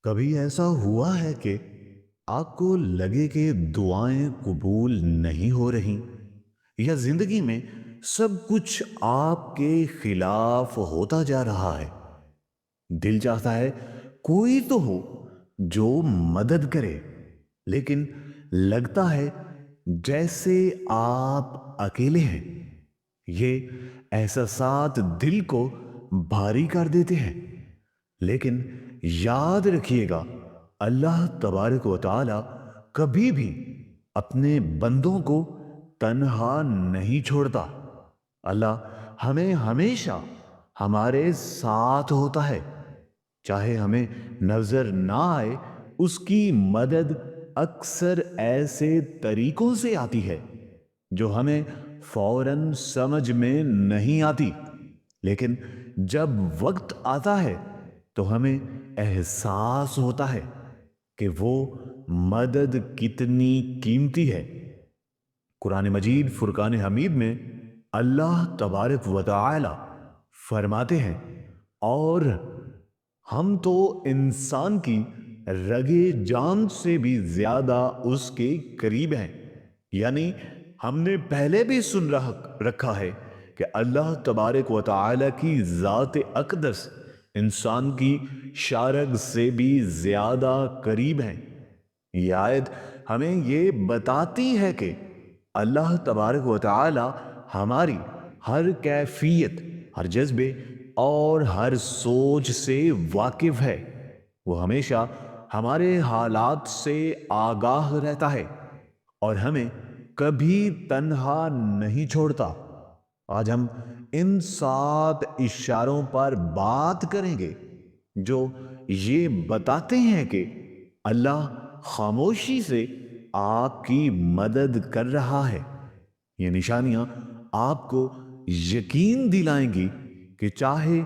کبھی ایسا ہوا ہے کہ آپ کو لگے کہ دعائیں قبول نہیں ہو رہی یا زندگی میں سب کچھ آپ کے خلاف ہوتا جا رہا ہے؟ دل چاہتا ہے کوئی تو ہو جو مدد کرے، لیکن لگتا ہے جیسے آپ اکیلے ہیں۔ یہ احساسات دل کو بھاری کر دیتے ہیں، لیکن یاد رکھیے گا، اللہ تبارک و تعالی کبھی بھی اپنے بندوں کو تنہا نہیں چھوڑتا۔ اللہ ہمیں ہمیشہ ہمارے ساتھ ہوتا ہے، چاہے ہمیں نظر نہ آئے۔ اس کی مدد اکثر ایسے طریقوں سے آتی ہے جو ہمیں فوراً سمجھ میں نہیں آتی، لیکن جب وقت آتا ہے تو ہمیں احساس ہوتا ہے کہ وہ مدد کتنی قیمتی ہے۔ قرآن مجید فرقان حمید میں اللہ تبارک و تعالی فرماتے ہیں، اور ہم تو انسان کی رگے جان سے بھی زیادہ اس کے قریب ہیں۔ یعنی ہم نے پہلے بھی سن رکھا ہے کہ اللہ تبارک و تعالی کی ذات اقدس انسان کی شارگ سے بھی زیادہ قریب ہیں۔ یہ آیت ہمیں یہ بتاتی ہے کہ اللہ تبارک و تعالی ہماری ہر کیفیت، ہر جذبے اور ہر سوچ سے واقف ہے۔ وہ ہمیشہ ہمارے حالات سے آگاہ رہتا ہے اور ہمیں کبھی تنہا نہیں چھوڑتا۔ آج ہم ان 7 اشاروں پر بات کریں گے جو یہ بتاتے ہیں کہ اللہ خاموشی سے آپ کی مدد کر رہا ہے۔ یہ نشانیاں آپ کو یقین دلائیں گی کہ چاہے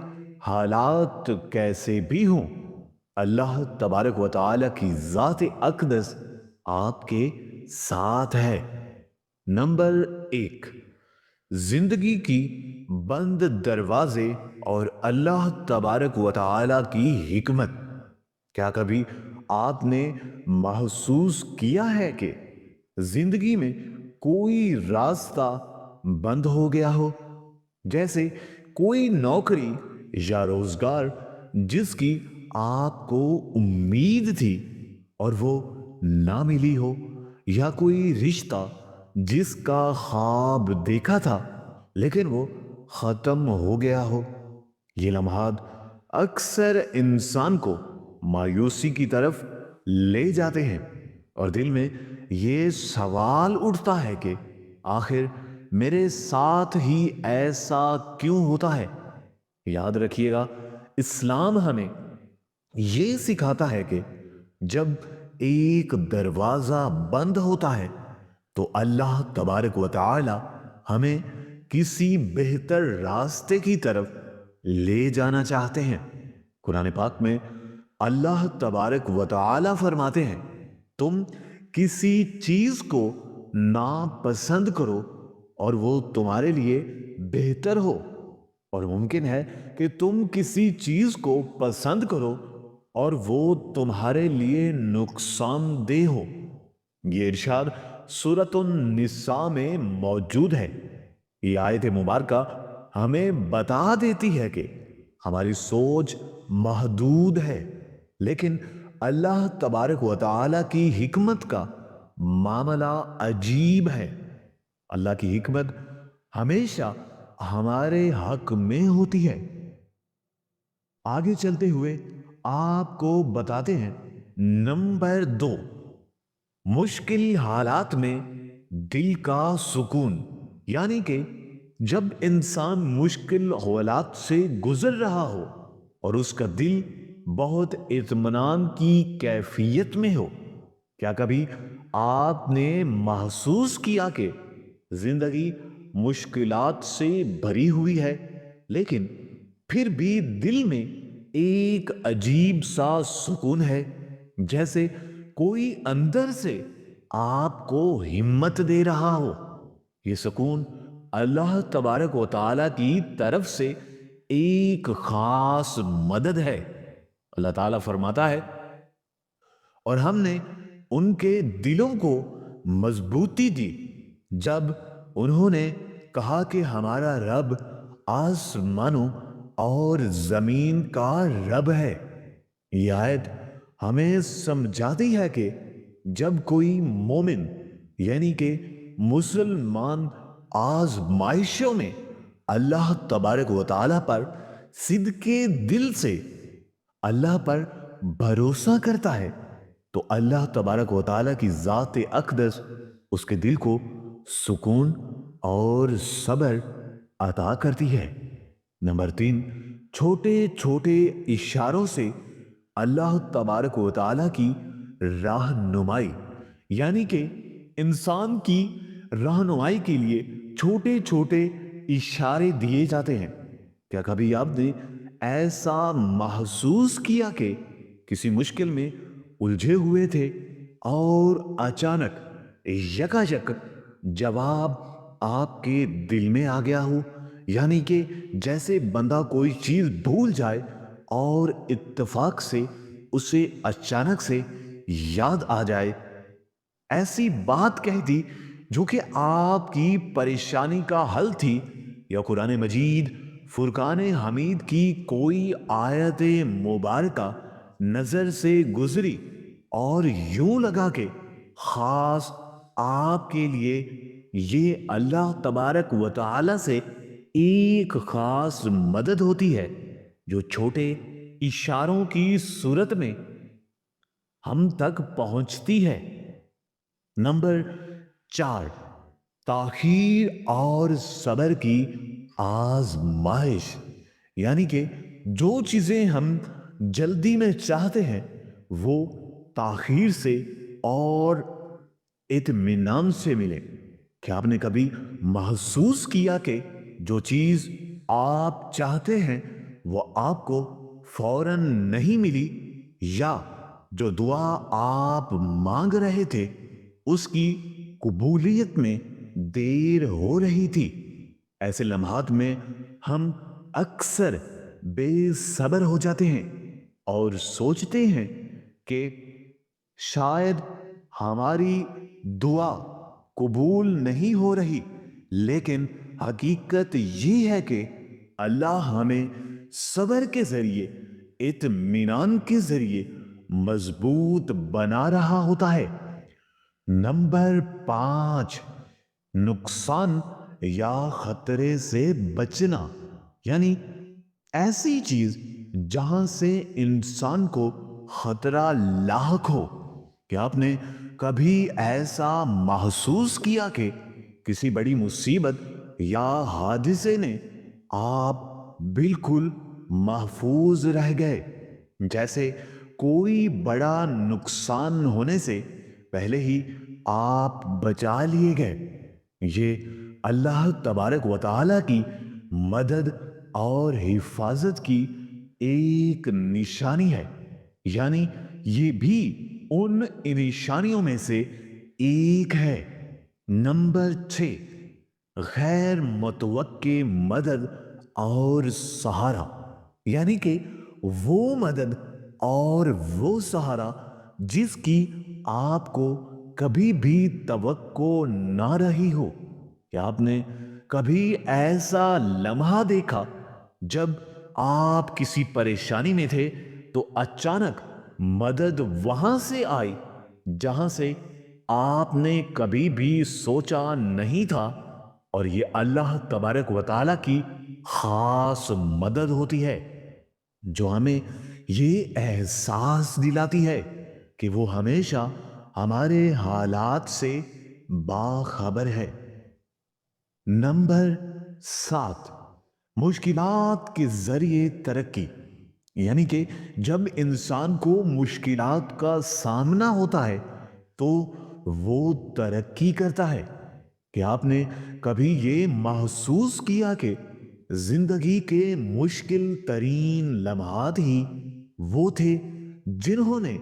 حالات کیسے بھی ہوں، اللہ تبارک و تعالی کی ذات اقدس آپ کے ساتھ ہے۔ نمبر 1، زندگی کی بند دروازے اور اللہ تبارک و تعالی کی حکمت۔ کیا کبھی آپ نے محسوس کیا ہے کہ زندگی میں کوئی راستہ بند ہو گیا ہو؟ جیسے کوئی نوکری یا روزگار جس کی آپ کو امید تھی اور وہ نہ ملی ہو، یا کوئی رشتہ جس کا خواب دیکھا تھا لیکن وہ ختم ہو گیا ہو۔ یہ لمحات اکثر انسان کو مایوسی کی طرف لے جاتے ہیں، اور دل میں یہ سوال اٹھتا ہے کہ آخر میرے ساتھ ہی ایسا کیوں ہوتا ہے؟ یاد رکھیے گا، اسلام ہمیں یہ سکھاتا ہے کہ جب ایک دروازہ بند ہوتا ہے تو اللہ تبارک و تعالی ہمیں کسی بہتر راستے کی طرف لے جانا چاہتے ہیں۔ قرآن پاک میں اللہ تبارک و تعالی فرماتے ہیں، تم کسی چیز کو ناپسند کرو اور وہ تمہارے لیے بہتر ہو، اور ممکن ہے کہ تم کسی چیز کو پسند کرو اور وہ تمہارے لیے نقصان دہ ہو۔ یہ ارشاد سورۃ النساء میں موجود ہے۔ یہ آیت مبارکہ ہمیں بتا دیتی ہے کہ ہماری سوچ محدود ہے، لیکن اللہ تبارک و تعالی کی حکمت کا معاملہ عجیب ہے۔ اللہ کی حکمت ہمیشہ ہمارے حق میں ہوتی ہے۔ آگے چلتے ہوئے آپ کو بتاتے ہیں، نمبر 2، مشکل حالات میں دل کا سکون۔ یعنی کہ جب انسان مشکل حالات سے گزر رہا ہو اور اس کا دل بہت اطمینان کی کیفیت میں ہو۔ کیا کبھی آپ نے محسوس کیا کہ زندگی مشکلات سے بھری ہوئی ہے، لیکن پھر بھی دل میں ایک عجیب سا سکون ہے، جیسے کوئی اندر سے آپ کو ہمت دے رہا ہو؟ یہ سکون اللہ تبارک و تعالی کی طرف سے ایک خاص مدد ہے۔ اللہ تعالیٰ فرماتا ہے، اور ہم نے ان کے دلوں کو مضبوطی دی جب انہوں نے کہا کہ ہمارا رب آسمانوں اور زمین کا رب ہے۔ یہ آیت ہمیں سمجھاتی ہے کہ جب کوئی مومن یعنی کہ مسلمان آزمائشوں میں اللہ تبارک و تعالیٰ پر صدقے دل سے اللہ پر بھروسہ کرتا ہے تو اللہ تبارک و تعالیٰ کی ذات اقدس اس کے دل کو سکون اور صبر عطا کرتی ہے۔ نمبر 3، چھوٹے چھوٹے اشاروں سے اللہ تبارک و تعالیٰ کی رہنمائی، یعنی کہ انسان کی رہنمائی کے لیے چھوٹے چھوٹے اشارے دیے جاتے ہیں۔ کیا کبھی آپ نے ایسا محسوس کیا کہ کسی مشکل میں الجھے ہوئے تھے اور اچانک یکایک جواب آپ کے دل میں آ گیا ہو، یعنی کہ جیسے بندہ کوئی چیز بھول جائے اور اتفاق سے اسے اچانک سے یاد آ جائے، ایسی بات کہہ دی جو کہ آپ کی پریشانی کا حل تھی، یا قرآن مجید فرقان حمید کی کوئی آیت مبارکہ نظر سے گزری اور یوں لگا کہ خاص آپ کے لیے یہ اللہ تبارک و تعالی سے ایک خاص مدد ہوتی ہے جو چھوٹے اشاروں کی صورت میں ہم تک پہنچتی ہے۔ نمبر 4، تاخیر اور صبر کی آزمائش، یعنی کہ جو چیزیں ہم جلدی میں چاہتے ہیں وہ تاخیر سے اور اطمینان سے ملے۔ کیا آپ نے کبھی محسوس کیا کہ جو چیز آپ چاہتے ہیں وہ آپ کو فوراً نہیں ملی، یا جو دعا آپ مانگ رہے تھے اس کی قبولیت میں دیر ہو رہی تھی؟ ایسے لمحات میں ہم اکثر بے صبر ہو جاتے ہیں اور سوچتے ہیں کہ شاید ہماری دعا قبول نہیں ہو رہی، لیکن حقیقت یہ ہے کہ اللہ ہمیں صبر کے ذریعے، اطمینان کے ذریعے مضبوط بنا رہا ہوتا ہے۔ نمبر 5، نقصان یا خطرے سے بچنا، یعنی ایسی چیز جہاں سے انسان کو خطرہ لاحق ہو۔ کہ آپ نے کبھی ایسا محسوس کیا کہ کسی بڑی مصیبت یا حادثے نے آپ بالکل محفوظ رہ گئے، جیسے کوئی بڑا نقصان ہونے سے پہلے ہی آپ بچا لیے گئے؟ یہ اللہ تبارک و تعالیٰ کی مدد اور حفاظت کی ایک نشانی ہے، یعنی یہ بھی ان نشانیوں میں سے ایک ہے۔ نمبر 6، غیر متوقع مدد اور سہارا، یعنی کہ وہ مدد اور وہ سہارا جس کی آپ کو کبھی بھی توقع نہ رہی ہو۔ کیا آپ نے کبھی ایسا لمحہ دیکھا جب آپ کسی پریشانی میں تھے تو اچانک مدد وہاں سے آئی جہاں سے آپ نے کبھی بھی سوچا نہیں تھا، اور یہ اللہ تبارک و تعالیٰ کی خاص مدد ہوتی ہے جو ہمیں یہ احساس دلاتی ہے کہ وہ ہمیشہ ہمارے حالات سے باخبر ہے۔ نمبر 7، مشکلات کے ذریعے ترقی، یعنی کہ جب انسان کو مشکلات کا سامنا ہوتا ہے تو وہ ترقی کرتا ہے۔ کہ آپ نے کبھی یہ محسوس کیا کہ زندگی کے مشکل ترین لمحات ہی وہ تھے جنہوں نے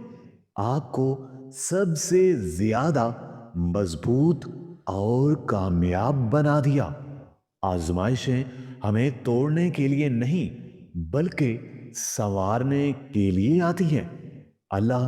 آپ کو سب سے زیادہ مضبوط اور کامیاب بنا دیا؟ آزمائشیں ہمیں توڑنے کے لیے نہیں بلکہ سنوارنے کے لیے آتی ہیں۔ اللہ